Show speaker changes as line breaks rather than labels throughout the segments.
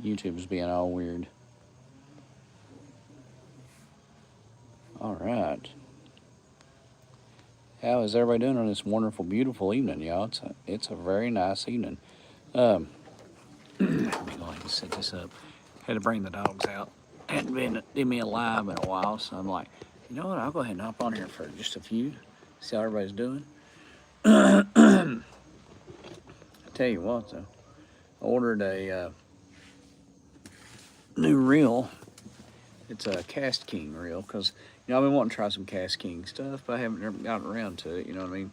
YouTube's being all weird. All right. How is everybody doing on this wonderful, beautiful evening, y'all? It's a very nice evening. Um, let me go ahead and set this up. Had to bring the dogs out. Hadn't been did me a live in a while, so I'm like, you know what? I'll go ahead and hop on here for just a few. See how everybody's doing. I tell you what, though, I ordered a new reel. It's a Cast King reel because I've been wanting to try some Cast King stuff, but I haven't ever gotten around to it. You know what I mean?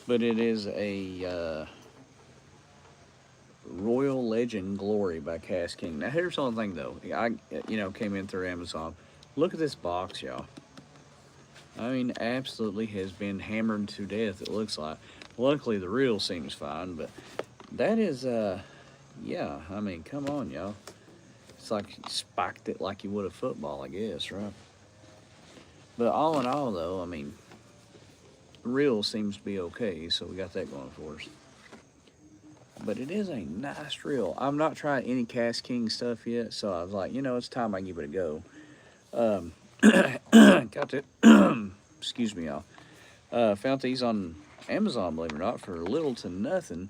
But it is a Royal Legend Glory by Cast King. Now here's the only thing though. I came in through Amazon. Look at this box, y'all. I mean, absolutely has been hammered to death. It looks like. Luckily, the reel seems fine, but that is yeah. I mean, come on, y'all. It's like you spiked it like you would a football, I guess, right? But all in all, though, I mean, the reel seems to be okay, so we got that going for us. But it is a nice reel. I'm not trying any Cast King stuff yet, so I was like, it's time I give it a go. Got it. Excuse me, y'all. Found these on Amazon, believe it or not, for little to nothing.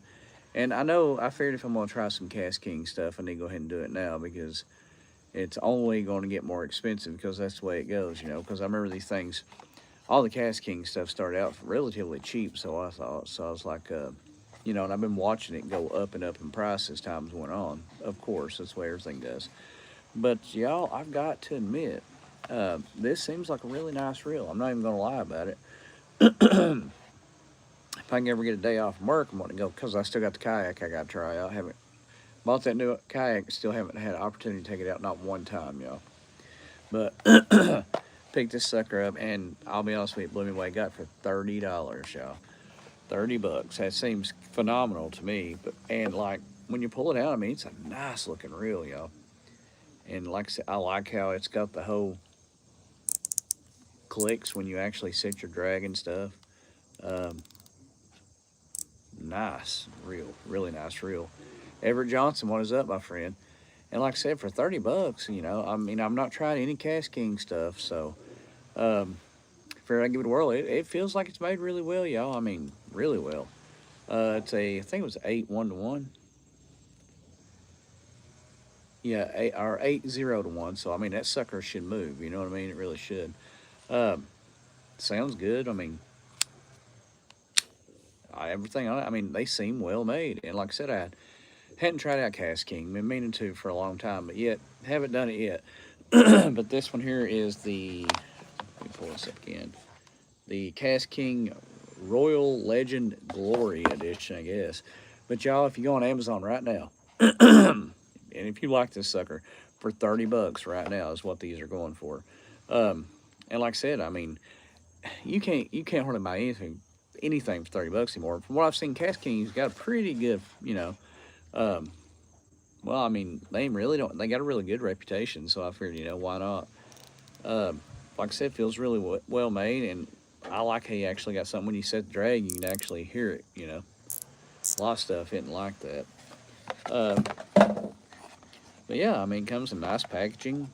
And I figured if I'm going to try some Cast King stuff, I need to go ahead and do it now because it's only going to get more expensive because that's the way it goes, because I remember these things, all the Cast King stuff started out relatively cheap, so I thought. So I was like, and I've been watching it go up and up in price as times went on. Of course, that's the way everything does. But, y'all, I've got to admit, this seems like a really nice reel. I'm not even going to lie about it. If I can ever get a day off from work, I'm going to go because I still got the kayak I got to try out. I haven't bought that new kayak, still haven't had an opportunity to take it out, not one time, y'all. But picked this sucker up, and I'll be honest with you, it blew me away. Got it for $30, y'all. $30. That seems phenomenal to me. And like when you pull it out, I mean, it's a nice looking reel, y'all. And like I said, I like how it's got the whole clicks when you actually set your drag and stuff. Um, nice reel, really nice reel. Everett Johnson, what is up, my friend? And like I said, for $30, I mean, I'm not trying any Cast King stuff, so figured I'd give it a whirl. It feels like it's made really well, y'all. I mean, really well. I think it was 8-1-1. Yeah, 8-0-1. So I mean, that sucker should move. You know what I mean? It really should. Um, Sounds good. I mean, everything on it. I mean, they seem well made. And like I said, I hadn't tried out Cast King. Been meaning to for a long time, but yet haven't done it yet. But this one here is the. Let me pull this up again. The Cast King Royal Legend Glory Edition, I guess. But y'all, if you go on Amazon right now, and if you like this sucker, for $30 right now is what these are going for. And like I said, I mean, you can't hardly buy anything for $30 anymore. From what I've seen, Cast King's got a pretty good, um, well, I mean, they really don't. They got a really good reputation, so I figured, why not? Like I said, feels really well made, and I like how you actually got something when you set the drag, you can actually hear it. A lot of stuff isn't like that. Um, but yeah, I mean, it comes in nice packaging.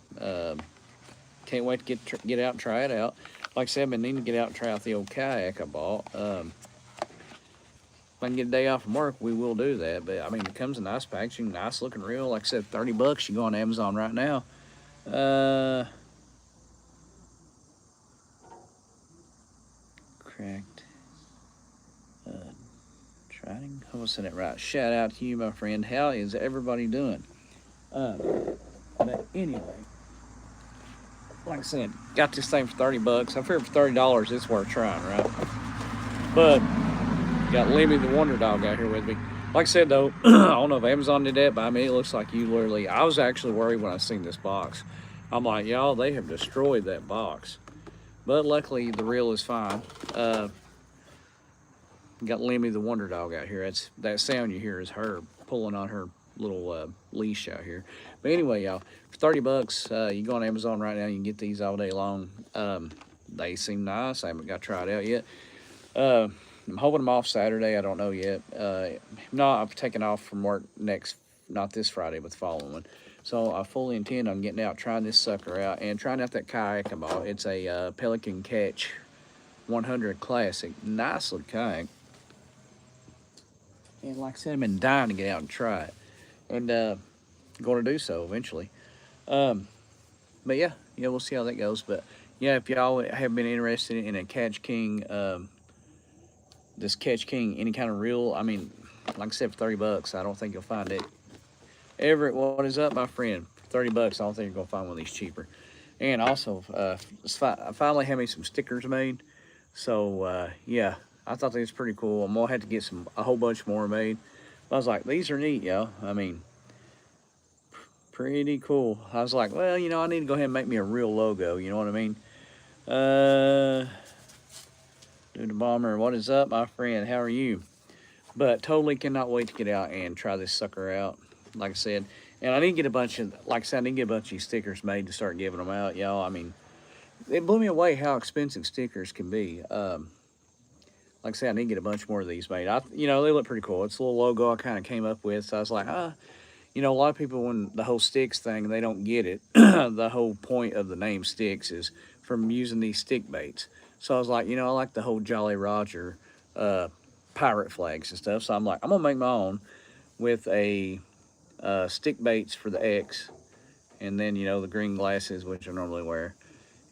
Can't wait to get out and try it out. Like I said, I've been needing to get out and try out the old kayak I bought. If I can get a day off from work, we will do that. But I mean, it comes in nice packaging, nice looking reel. Like I said, $30. You go on Amazon right now. Cracked. Trying. I was saying it right. Shout out to you, my friend. How is everybody doing? But anyway, like I said, got this thing for $30. I figured for $30, it's worth trying, right? But got Lemmy the Wonder Dog out here with me. Like I said, though, I don't know if Amazon did that, but I mean, it looks like you literally. I was actually worried when I seen this box. I'm like, y'all, they have destroyed that box. But luckily, the reel is fine. Got Lemmy the Wonder Dog out here. That sound you hear is her pulling on her little leash out here. But anyway, y'all, for $30, you go on Amazon right now. You can get these all day long. They seem nice. I haven't got to try it out yet. I'm hoping I'm off Saturday. I don't know yet. If not, I'm taking off from work next not this Friday, but the following one. So I fully intend on getting out, trying this sucker out, and trying out that kayak I bought. It's a Pelican Catch 100 Classic. Nice little kayak. And like I said, I've been dying to get out and try it. And going to do so eventually. But yeah, we'll see how that goes. But yeah, if y'all have been interested in a Catch King, this Catch King, any kind of reel, I mean, like I said, for 30 bucks, I don't think you'll find it. Everett, what is up, my friend? For 30 bucks, I don't think you're gonna find one of these cheaper. And also, I finally had me some stickers made. So yeah, I thought they was pretty cool. I'm gonna have to get a whole bunch more made. But I was like, these are neat, y'all. I mean, pretty cool. I was like, well, I need to go ahead and make me a real logo. You know what I mean? Dude the Bomber, what is up, my friend? How are you? But totally cannot wait to get out and try this sucker out. Like I said, and I didn't get a bunch of, like I said, I didn't get a bunch of these stickers made to start giving them out, y'all. I mean, it blew me away how expensive stickers can be. Like I said, I didn't get a bunch more of these made. They look pretty cool. It's a little logo I kind of came up with. So I was like, a lot of people, when the whole sticks thing, they don't get it. The whole point of the name Sticks is from using these stick baits. So I was like, I like the whole Jolly Roger pirate flags and stuff. So I'm like, I'm gonna make my own with a stick baits for the X, and then the green glasses, which I normally wear,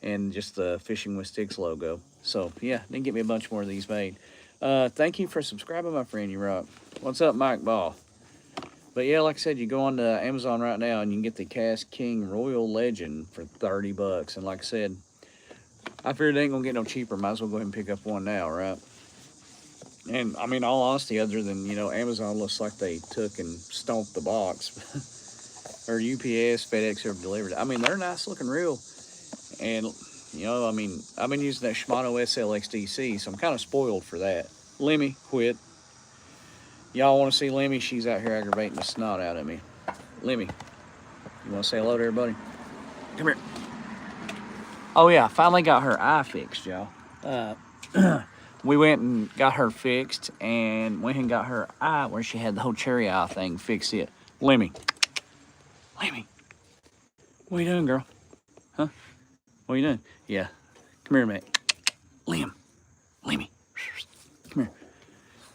and just the Fishing with Sticks logo. So yeah, then get me a bunch more of these made. Thank you for subscribing, my friend. You rock. What's up, Mike Ball? But yeah, like I said, you go on to Amazon right now and you can get the Catch King Royal Legend for 30 bucks. And like I said, I figured it ain't gonna get no cheaper. Might as well go ahead and pick up one now, right? And I mean, all honesty, other than, Amazon looks like they took and stomped the box. Or UPS, FedEx, or delivered it. I mean, they're nice looking reel. And, I mean, I've been using that Shimano SLXDC, so I'm kind of spoiled for that. Lemmy, quit. Y'all want to see Lemmy? She's out here aggravating the snot out of me. Lemmy, you want to say hello to everybody? Come here. Oh, yeah, I finally got her eye fixed, y'all. We went and got her fixed, and went and got her eye where she had the whole cherry eye thing fixed it. Lemmy. Lemmy. What are you doing, girl? Huh? What are you doing? Yeah. Come here, mate. Lemmy. Come here.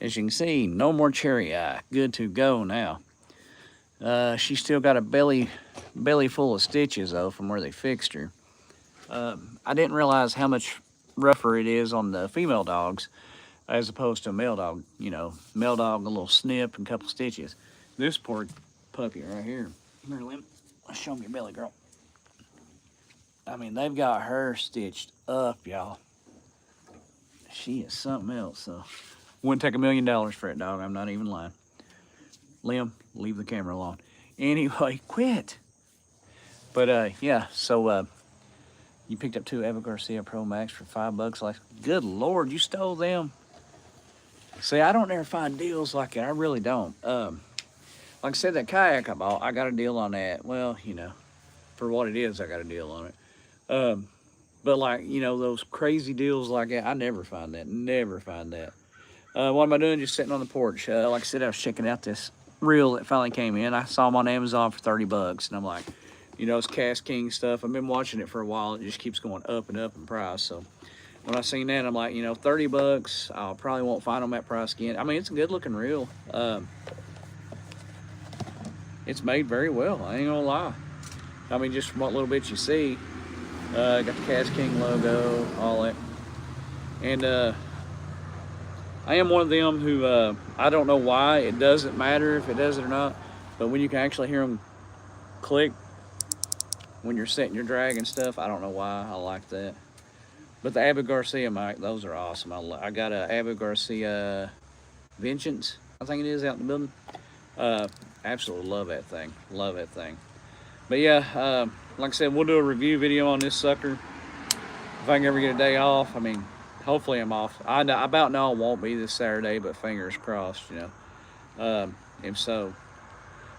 As you can see, no more cherry eye. Good to go now. She still got a belly full of stitches, though, from where they fixed her. I didn't realize how much rougher it is on the female dogs as opposed to a male dog. Male dog, a little snip and a couple stitches. This poor puppy right here. Come here, Lim. Let's show me your belly, girl. I mean, they've got her stitched up, y'all. She is something else, so. Wouldn't take $1 million for that dog. I'm not even lying. Lim, leave the camera alone. Anyway, quit. But, yeah, so, you picked up 2 Ava Garcia Pro Max for $5. Like, good Lord, you stole them. See, I don't ever find deals like that. I really don't. Like I said, that kayak I bought, I got a deal on that. Well, for what it is, I got a deal on it. But like, those crazy deals like that, I never find that. Never find that. What am I doing? Just sitting on the porch. Like I said, I was checking out this reel that finally came in. I saw them on Amazon for 30 bucks, and I'm like, it's Catch King stuff. I've been watching it for a while. It just keeps going up and up in price. So when I seen that, I'm like, 30 bucks. I probably won't find them at price again. I mean, it's a good looking reel. It's made very well. I ain't gonna lie. I mean, just from what little bit you see, got the Catch King logo, all that. And I am one of them who, I don't know why, it doesn't matter if it does it or not, but when you can actually hear them click when you're setting your drag and stuff, I don't know why I like that. But the Abu Garcia mic, those are awesome. I got a Abu Garcia Vengeance, I think it is, out in the building. Absolutely love that thing. Love that thing. But yeah, like I said, we'll do a review video on this sucker. If I can ever get a day off, I mean, hopefully I'm off. I about know I won't be this Saturday, but fingers crossed, And so,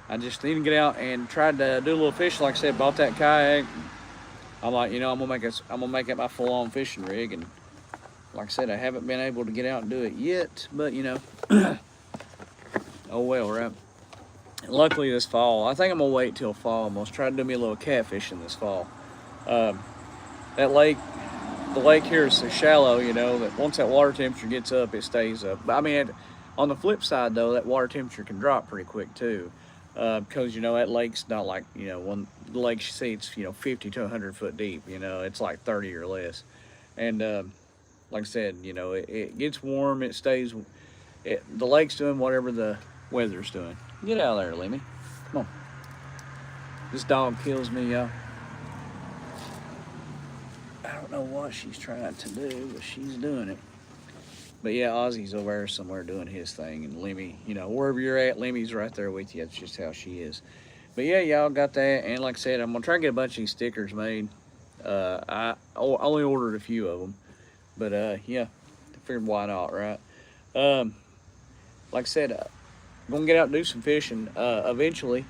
I just need to get out and try to do a little fishing. Like I said, bought that kayak. I'm like, I'm gonna make it my full-on fishing rig. And like I said, I haven't been able to get out and do it yet, but oh well, right? Luckily this fall, I think I'm gonna wait till fall. I'm gonna try to do me a little catfishing this fall. Um, that lake, the lake here is so shallow, you know, that once that water temperature gets up, it stays up. But I mean, on the flip side though, that water temperature can drop pretty quick too, because you know that lake's not like, you know, when the lake you see it's, you know, 50 to 100 foot deep. You know, it's like 30 or less, and like I said, you know, it gets warm, it stays. The lake's doing whatever the weather's doing. Get out of there, Lemmy. Come on. This dog kills me, y'all. I don't know what she's trying to do, but she's doing it. But yeah, Ozzy's over there somewhere doing his thing, and Lemmy, you know, wherever you're at, Lemmy's right there with you. That's just how she is. But yeah, y'all got that, and like I said, I'm gonna try to get a bunch of these stickers made. I only ordered a few of them, but yeah, I figured why not, right? Um, like I said, I'm gonna get out and do some fishing eventually.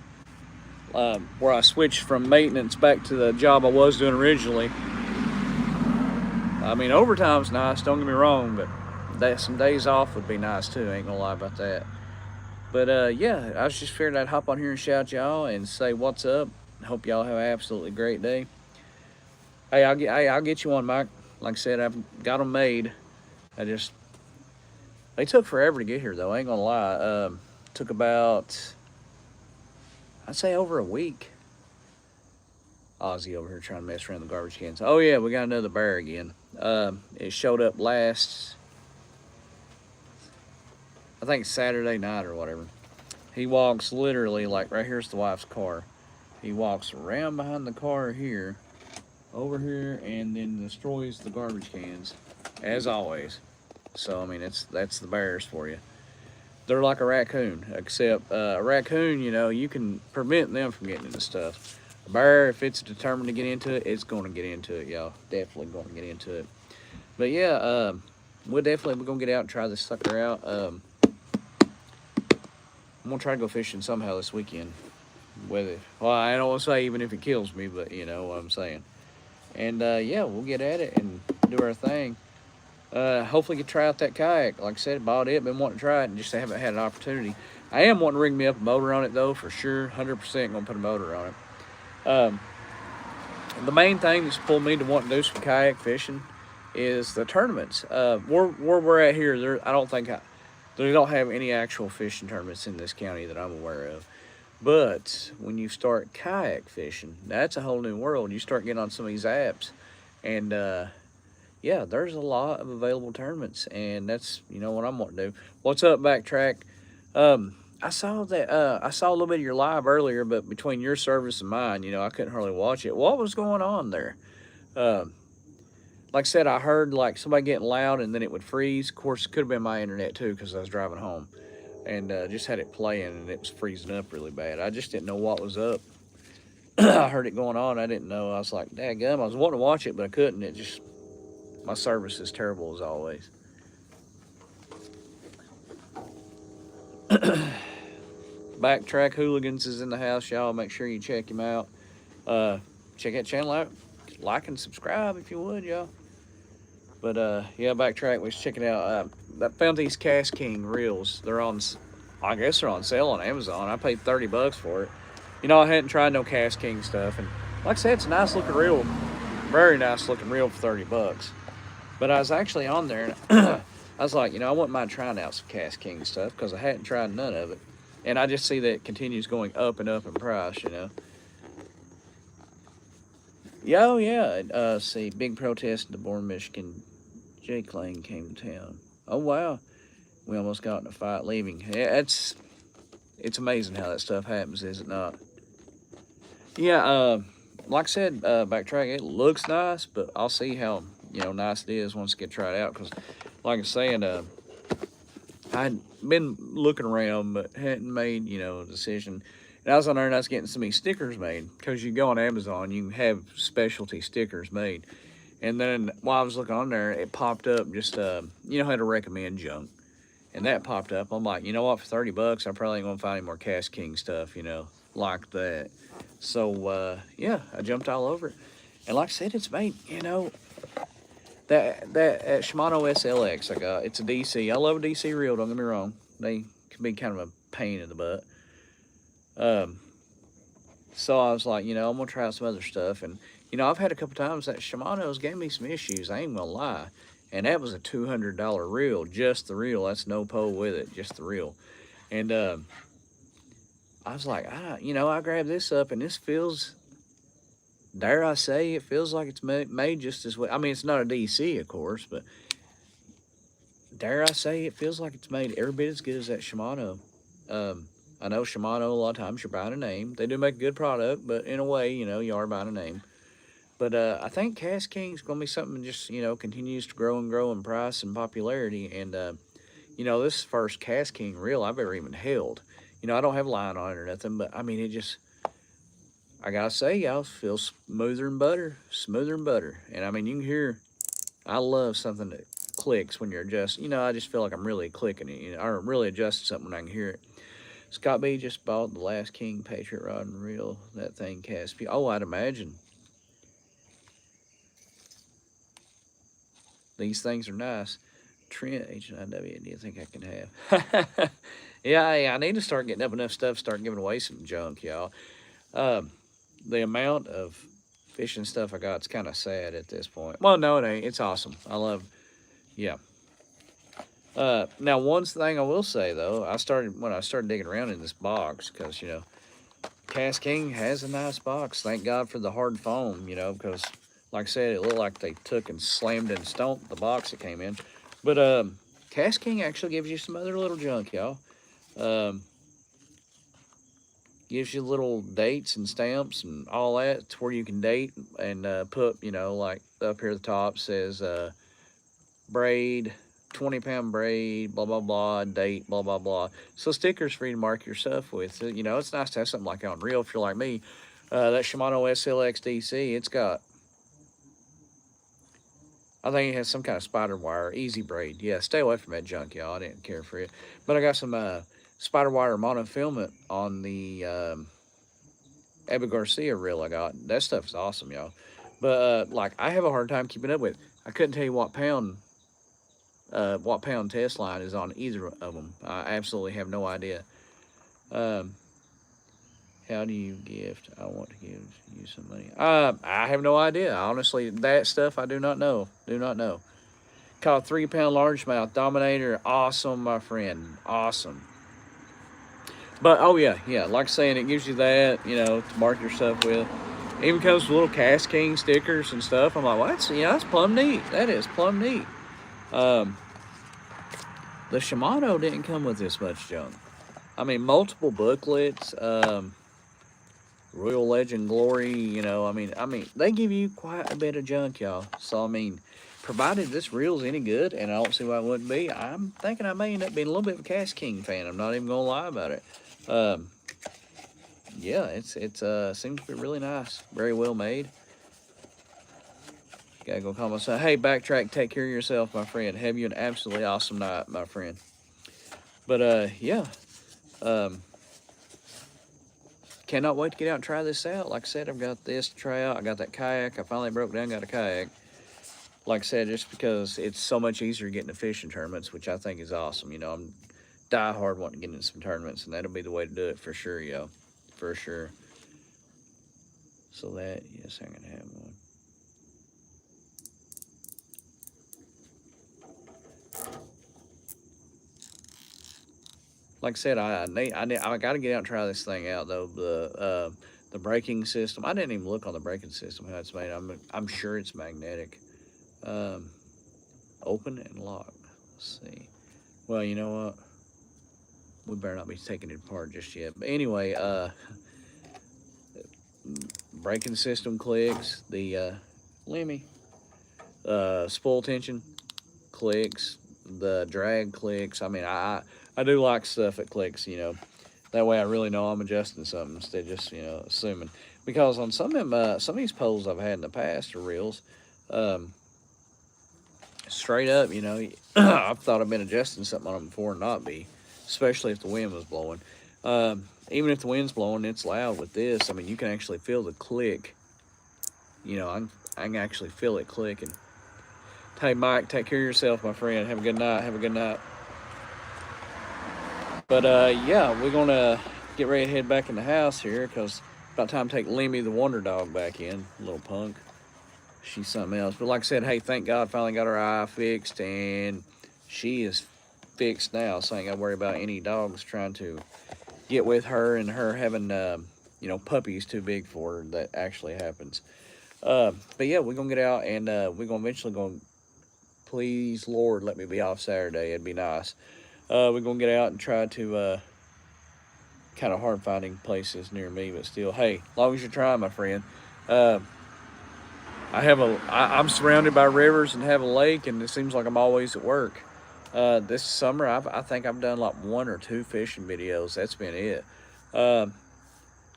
Where I switched from maintenance back to the job I was doing originally. I mean, overtime's nice, don't get me wrong, but some days off would be nice too, ain't gonna lie about that. But yeah, I was just figured I'd hop on here and shout y'all and say what's up. Hope y'all have an absolutely great day. I'll get you one, Mike. Like I said, I've got them made. I just, they took forever to get here though, I ain't gonna lie. Took about, I'd say over a week. Ozzy over here trying to mess around the garbage cans. Oh yeah, we got another bear again. It showed up last, I think Saturday night or whatever. He walks literally like right here's the wife's car. He walks around behind the car here, over here, and then destroys the garbage cans, as always. So I mean, that's the bears for you. They're like a raccoon, except a raccoon, you know, you can prevent them from getting into stuff. A bear, if it's determined to get into it, it's going to get into it, y'all. Definitely going to get into it. But yeah, we're going to get out and try this sucker out. I'm going to try to go fishing somehow this weekend. Well, I don't want to say even if it kills me, but you know what I'm saying. And yeah, we'll get at it and do our thing. Hopefully get to try out that kayak. Like I said, bought it, been wanting to try it, and just haven't had an opportunity. I am wanting to rig me up a motor on it though, for sure. 100% gonna put a motor on it. The main thing that's pulled me to want to do some kayak fishing is the tournaments. Where we're at here, they don't have any actual fishing tournaments in this county that I'm aware of. But when you start kayak fishing, that's a whole new world. You start getting on some of these apps, and yeah, there's a lot of available tournaments, and that's, you know, what I'm wanting to do. What's up, Backtrack? I saw that I saw a little bit of your live earlier, but between your service and mine, you know, I couldn't hardly watch it. What was going on there? Um, like I said, I heard like somebody getting loud, and then it would freeze. Of course, it could have been my internet too, because I was driving home, and just had it playing, and it was freezing up really bad. I just didn't know what was up. I heard it going on. I didn't know. I was like, "Dadgum!" I was wanting to watch it, but I couldn't. It just, my service is terrible as always. Backtrack Hooligans is in the house, y'all. Make sure you check him out. Check that channel out. Like and subscribe if you would, y'all. But yeah, Backtrack was checking out. I found these Cast King reels. They're on, I guess they're on sale on Amazon. I paid $30 for it. You know, I hadn't tried no Cast King stuff, and like I said, it's a nice looking reel, very nice looking reel for $30. But I was actually on there, and I was like, you know, I wouldn't mind trying out some Cast King stuff because I hadn't tried none of it. And I just see that it continues going up and up in price, you know. Yeah, oh yeah. See, big protest in DeBoer, Michigan. Jake Lane came to town. Oh wow, we almost got in a fight leaving. Yeah, it's amazing how that stuff happens, is it not? Yeah. Like I said, Backtrack. It looks nice, but I'll see how, you know, nice it is once I get tried out. Because, like I'm saying, I'd been looking around, but hadn't made, you know, a decision. And I was on there and I was getting some of these stickers made, because you go on Amazon, you can have specialty stickers made. And then while I was looking on there, it popped up just, you know how to recommend junk. And that popped up. I'm like, you know what, for $30, I probably ain't gonna find any more Cast King stuff, you know, like that. So, yeah, I jumped all over it. And like I said, it's made, you know, that Shimano SLX I got, it's a DC. I love a DC reel, don't get me wrong. They can be kind of a pain in the butt. Um, so I was like, I'm gonna try some other stuff, and I've had a couple times that Shimano's gave me some issues. I ain't gonna lie, and that was a $200 reel, just the reel. That's no pole with it, just the reel. And I was like, I grabbed this up, and this feels, dare I say, it feels like it's made just as well. I mean, it's not a DC, of course, but dare I say, it feels like it's made every bit as good as that Shimano. Um, I know Shimano, a lot of times you're buying a name. They do make a good product, but in a way, you are buying a name. But I think Cast King's going to be something that just, continues to grow and grow in price and popularity. And, this is the first Cast King reel I've ever even held. I don't have line on it or nothing, but I mean, it just, I got to say, y'all, feels smoother than butter, smoother than butter. And I mean, you can hear, I love something that clicks when you're adjusting. I just feel like I'm really clicking it, or really adjusting something when I can hear it. Scott B just bought the last King Patriot rod and reel. That thing cast. Oh, I'd imagine. These things are nice. Trent H9W, do you think I can have? Yeah, I need to start getting up enough stuff, start giving away some junk, y'all. The amount of fishing stuff I got is kind of sad at this point. Well, no, it ain't. It's awesome. I love, yeah. Now, one thing I will say though, when I started digging around in this box, because Cast King has a nice box. Thank God for the hard foam, because like I said, it looked like they took and slammed and stomped the box it came in. But Cast King actually gives you some other little junk, y'all. Gives you little dates and stamps and all that. It's where you can date and put, like up here at the top says braid, 20-pound braid, blah, blah, blah, date, blah, blah, blah. So stickers for you to mark your stuff with. It's nice to have something like that on reel if you're like me. That Shimano SLX DC, it's got, I think it has some kind of spider wire, easy braid. Yeah, stay away from that junk, y'all. I didn't care for it. But I got some spider wire monofilament on the Abu Garcia reel I got. That stuff's awesome, y'all. But like, I have a hard time keeping up with it. I couldn't tell you what pound test line is on either of them. I absolutely have no idea. How do you gift? I want to give you some money. I have no idea. Honestly, that stuff I do not know. Do not know. Caught 3-pound largemouth Dominator. Awesome, my friend. Awesome. But oh yeah, like saying, it gives you that, to mark your stuff with. It even comes with little Cast King stickers and stuff. I'm like, well, that's plumb neat. That is plumb neat. The Shimano didn't come with this much junk. I mean, multiple booklets, Royal Legend Glory, I mean, they give you quite a bit of junk, y'all. So, I mean, provided this reel's any good, and I don't see why it wouldn't be, I'm thinking I may end up being a little bit of a Cast King fan. I'm not even going to lie about it. Yeah, it's seems to be really nice. Very well made. Gotta go call my son. Hey, backtrack, take care of yourself, my friend. Have you an absolutely awesome night, my friend. But, yeah. Cannot wait to get out and try this out. Like I said, I've got this to try out. I got that kayak. I finally broke down, got a kayak. Like I said, just because it's so much easier getting to fishing tournaments, which I think is awesome. I'm die hard wanting to get into some tournaments, and that'll be the way to do it for sure, yo. For sure. So that, yes, I'm going to have one. Like I said, I got to get out and try this thing out though. The braking system. I didn't even look on the braking system how it's made. I'm sure it's magnetic. Open and lock. Let's see. Well, you know what? We better not be taking it apart just yet. But anyway, braking system clicks. The Lemmy spool tension clicks. The drag clicks. I mean, I do like stuff that clicks, That way I really know I'm adjusting something instead of just, assuming. Because on some of these poles I've had in the past, or reels, straight up, I've thought I've been adjusting something on them before and not be, especially if the wind was blowing. Even if the wind's blowing, it's loud with this. I mean, you can actually feel the click. I can actually feel it clicking. Hey, Mike, take care of yourself, my friend. Have a good night. Have a good night. But, yeah, we're going to get ready to head back in the house here because about time to take Lemmy the Wonder Dog back in, little punk. She's something else. But like I said, hey, thank God finally got her eye fixed, and she is fixed now, so I ain't got to worry about any dogs trying to get with her and her having, puppies too big for her. That actually happens. But yeah, we're going to get out, and we're going to eventually go, please, Lord, let me be off Saturday. It'd be nice. We're going to get out and try to kind of hard finding places near me, but still, hey, as long as you're trying, my friend. Uh, I'm surrounded by rivers and have a lake, and it seems like I'm always at work. This summer, I think I've done like one or two fishing videos. That's been it. Uh,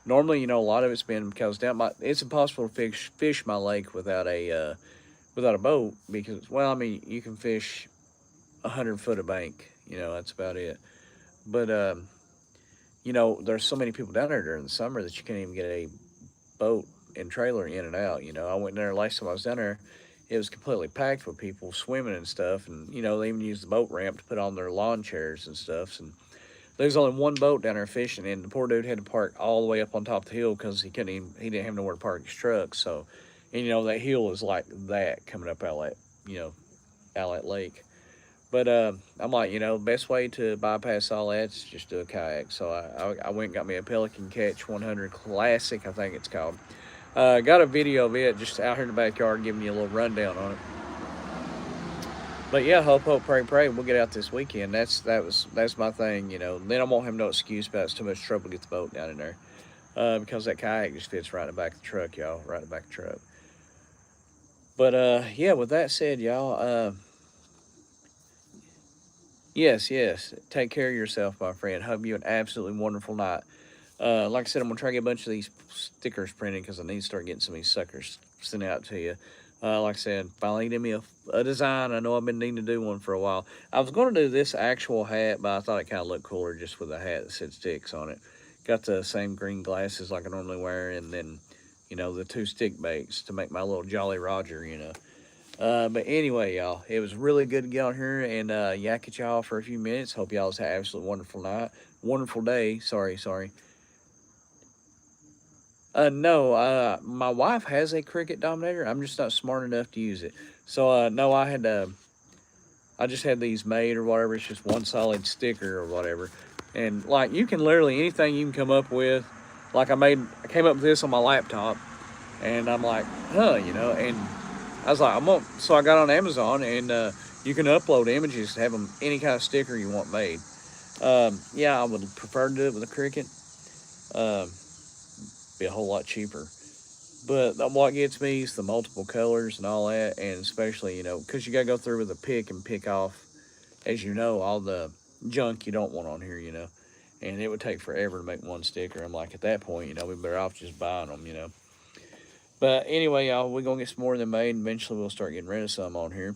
Normally, a lot of it's been because it's impossible to fish my lake without a boat because, well, I mean, you can fish 100 foot of bank. That's about it. But there's so many people down there during the summer that you can't even get a boat and trailer in and out. I went there last time I was down there. It was completely packed with people swimming and stuff, and they even used the boat ramp to put on their lawn chairs and stuff. And there's only one boat down there fishing, and the poor dude had to park all the way up on top of the hill because he didn't have nowhere to park his truck. So, and that hill is like that coming up out that lake. But I'm like, best way to bypass all that is just do a kayak. So I went and got me a Pelican Catch 100 Classic, I think it's called. Got a video of it just out here in the backyard giving you a little rundown on it. But yeah, hope, pray. We'll get out this weekend. That's my thing, Then I won't have no excuse about it's too much trouble to get the boat down in there. Because that kayak just fits right in the back of the truck, y'all. Right in the back of the truck. But yeah, with that said, y'all, yes. Take care of yourself, my friend. Hope you an absolutely wonderful night. Like I said, I'm going to try to get a bunch of these stickers printed because I need to start getting some of these suckers sent out to you. Like I said, finally did me a design. I know I've been needing to do one for a while. I was going to do this actual hat, but I thought it kind of looked cooler just with a hat that said Sticks on it. Got the same green glasses like I normally wear, and then, the 2 stick baits to make my little Jolly Roger, But anyway, y'all, it was really good to get on here and yak at y'all for a few minutes. Hope y'all have an absolutely wonderful night. Wonderful day. Sorry. No, my wife has a Cricut Dominator. I'm just not smart enough to use it. So, no, I just had these made or whatever. It's just one solid sticker or whatever. And, like, you can literally, anything you can come up with. Like, I came up with this on my laptop. And I'm like, and I was like, so I got on Amazon, and you can upload images to have them any kind of sticker you want made. Yeah, I would prefer to do it with a Cricut. Be a whole lot cheaper. But what gets me is the multiple colors and all that, and especially, because you got to go through with a pick and pick off, as all the junk you don't want on here, And it would take forever to make one sticker. I'm like, at that point, we better off just buying them, But anyway, y'all, we're going to get some more of them made, and eventually we'll start getting rid of some on here.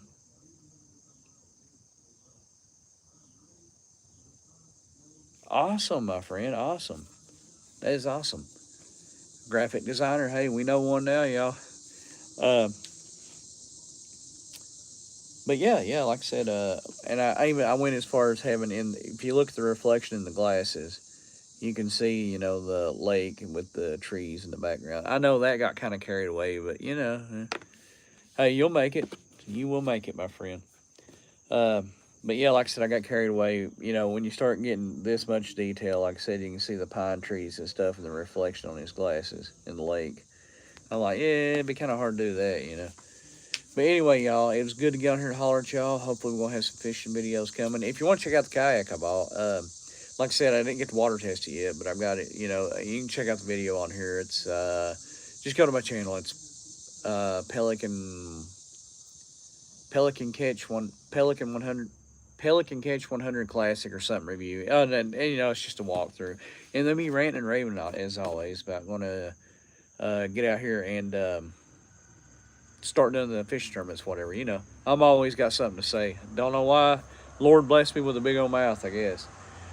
Awesome, my friend. Awesome. That is awesome. Graphic designer. Hey, we know one now, y'all. But yeah, like I said, and I went as far as having if you look at the reflection in the glasses, you can see, the lake with the trees in the background. I know that got kind of carried away, but hey, you'll make it. You will make it, my friend. But yeah, like I said, I got carried away. When you start getting this much detail, like I said, you can see the pine trees and stuff and the reflection on his glasses in the lake. I'm like, yeah, it'd be kind of hard to do that, But anyway, y'all, it was good to get on here and holler at y'all. Hopefully, we're going to have some fishing videos coming. If you want to check out the kayak I bought, like I said, I didn't get to water test it yet, but I've got it. You can check out the video on here. It's just go to my channel. It's Pelican Catch 100 Classic or something review. And it's just a walkthrough. And then me ranting and raving out as always about going to get out here and start doing the fishing tournaments, whatever. I'm always got something to say. Don't know why. Lord bless me with a big old mouth, I guess.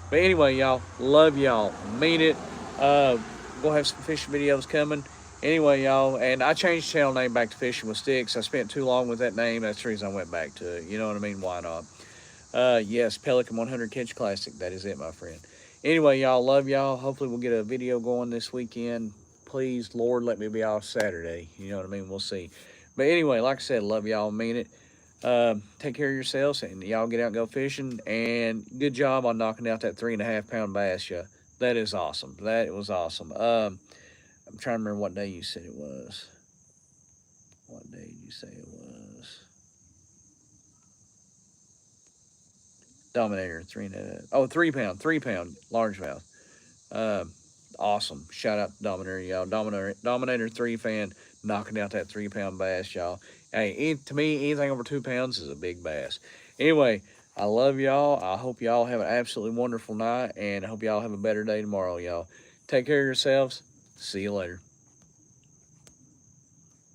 But anyway, y'all, love y'all. Mean it. We'll have some fishing videos coming. Anyway, y'all, and I changed the channel name back to Fishing with Sticks. I spent too long with that name. That's the reason I went back to it. You know what I mean? Why not? Yes, Pelican 100 Catch Classic. That is it, my friend. Anyway, y'all, love y'all. Hopefully we'll get a video going this weekend. Please, Lord, let me be off Saturday. You know what I mean? We'll see. But anyway, like I said, love y'all, mean it. Take care of yourselves, and y'all get out and go fishing. And good job on knocking out that 3.5 pound bass. Yeah, that is awesome. That was awesome. I'm trying to remember what day you said it was. What day did you say it was? Dominator, 3.5. 3 pound largemouth. Uh, awesome. Shout out to Dominator, y'all. Dominator 3 fan knocking out that 3 pound bass, y'all. Hey, to me, anything over 2 pounds is a big bass. Anyway, I love y'all. I hope y'all have an absolutely wonderful night, and I hope y'all have a better day tomorrow, y'all. Take care of yourselves. See you later.